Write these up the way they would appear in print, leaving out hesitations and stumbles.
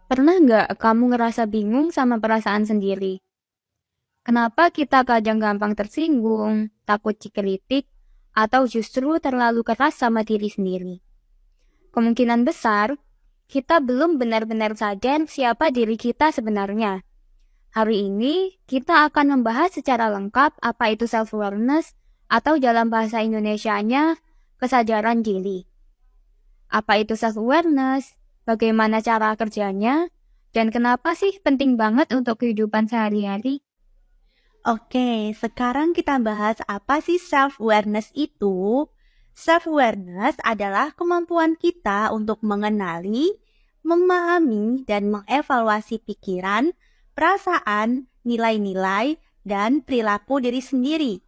Pernah nggak kamu ngerasa bingung sama perasaan sendiri? Kenapa kita kadang gampang tersinggung, takut dikritik, atau justru terlalu keras sama diri sendiri? Kemungkinan besar, kita belum benar-benar sadar siapa diri kita sebenarnya. Hari ini, kita akan membahas secara lengkap apa itu self-awareness atau dalam bahasa Indonesianya, kesadaran diri. Apa itu self-awareness? Bagaimana cara kerjanya? Dan kenapa sih penting banget untuk kehidupan sehari-hari? Oke, sekarang kita bahas apa sih self-awareness itu? Self-awareness adalah kemampuan kita untuk mengenali, memahami, dan mengevaluasi pikiran, perasaan, nilai-nilai, dan perilaku diri sendiri.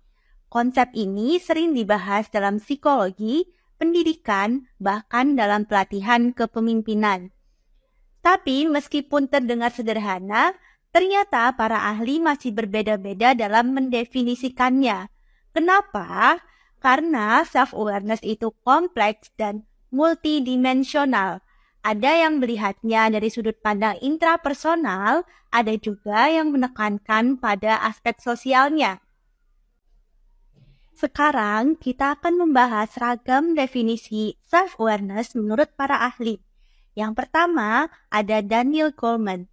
Konsep ini sering dibahas dalam psikologi, pendidikan, bahkan dalam pelatihan kepemimpinan. Tapi meskipun terdengar sederhana, ternyata para ahli masih berbeda-beda dalam mendefinisikannya. Kenapa? Karena self-awareness itu kompleks dan multidimensional. Ada yang melihatnya dari sudut pandang intrapersonal, ada juga yang menekankan pada aspek sosialnya. Sekarang kita akan membahas ragam definisi self-awareness menurut para ahli. Yang pertama ada Daniel Goleman.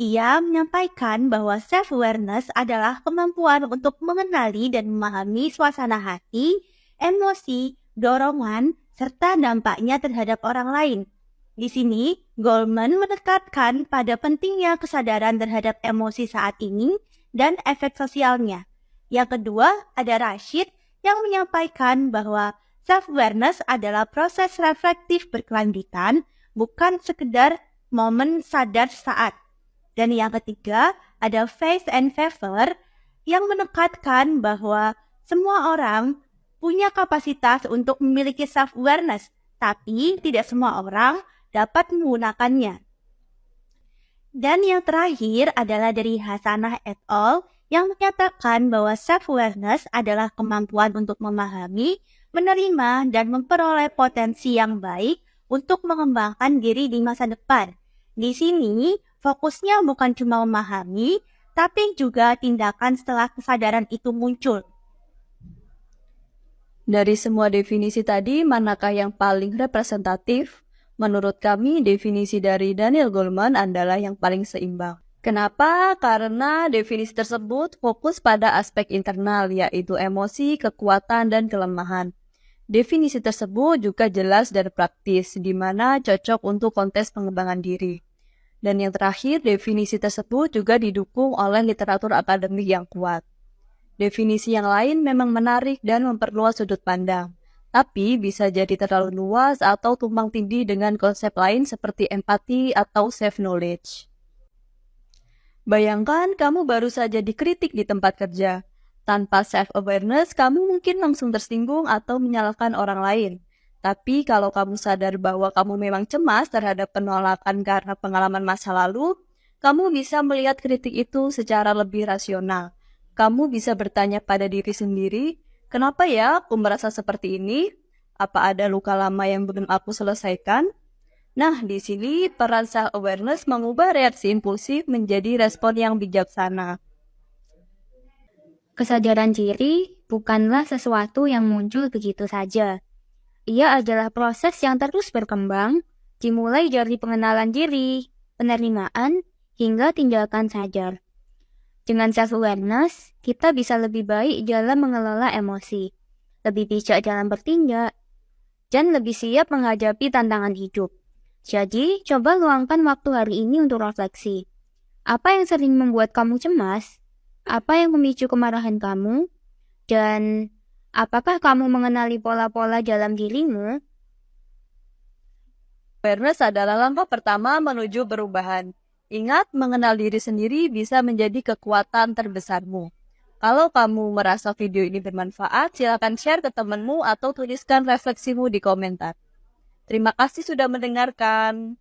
Ia menyampaikan bahwa self-awareness adalah kemampuan untuk mengenali dan memahami suasana hati, emosi, dorongan, serta dampaknya terhadap orang lain. Di sini, Goleman menekankan pada pentingnya kesadaran terhadap emosi saat ini dan efek sosialnya. Yang kedua, ada Rashid yang menyampaikan bahwa self-awareness adalah proses reflektif berkelanjutan, bukan sekedar momen sadar saat. Dan yang ketiga, ada Faith and Favor yang menekankan bahwa semua orang punya kapasitas untuk memiliki self-awareness, tapi tidak semua orang dapat menggunakannya. Dan yang terakhir adalah dari Hasanah et al. Yang menyatakan bahwa self-awareness adalah kemampuan untuk memahami, menerima, dan memperoleh potensi yang baik untuk mengembangkan diri di masa depan. Di sini, fokusnya bukan cuma memahami, tapi juga tindakan setelah kesadaran itu muncul. Dari semua definisi tadi, manakah yang paling representatif? Menurut kami, definisi dari Daniel Goleman adalah yang paling seimbang. Kenapa? Karena definisi tersebut fokus pada aspek internal, yaitu emosi, kekuatan, dan kelemahan. Definisi tersebut juga jelas dan praktis, di mana cocok untuk konteks pengembangan diri. Dan yang terakhir, definisi tersebut juga didukung oleh literatur akademik yang kuat. Definisi yang lain memang menarik dan memperluas sudut pandang, tapi bisa jadi terlalu luas atau tumpang tindih dengan konsep lain seperti empati atau self-knowledge. Bayangkan kamu baru saja dikritik di tempat kerja. Tanpa self-awareness, kamu mungkin langsung tersinggung atau menyalahkan orang lain. Tapi kalau kamu sadar bahwa kamu memang cemas terhadap penolakan karena pengalaman masa lalu, kamu bisa melihat kritik itu secara lebih rasional. Kamu bisa bertanya pada diri sendiri, kenapa ya aku merasa seperti ini? Apa ada luka lama yang belum aku selesaikan? Nah, di sini peran self-awareness mengubah reaksi impulsif menjadi respon yang bijaksana. Kesadaran diri bukanlah sesuatu yang muncul begitu saja. Ia adalah proses yang terus berkembang, dimulai dari pengenalan diri, penerimaan, hingga tindakan sadar. Dengan self-awareness, kita bisa lebih baik dalam mengelola emosi, lebih bijak dalam bertindak, dan lebih siap menghadapi tantangan hidup. Jadi, coba luangkan waktu hari ini untuk refleksi. Apa yang sering membuat kamu cemas? Apa yang memicu kemarahan kamu? Dan apakah kamu mengenali pola-pola dalam dirimu? Awareness adalah langkah pertama menuju perubahan. Ingat, mengenal diri sendiri bisa menjadi kekuatan terbesarmu. Kalau kamu merasa video ini bermanfaat, silakan share ke temanmu atau tuliskan refleksimu di komentar. Terima kasih sudah mendengarkan.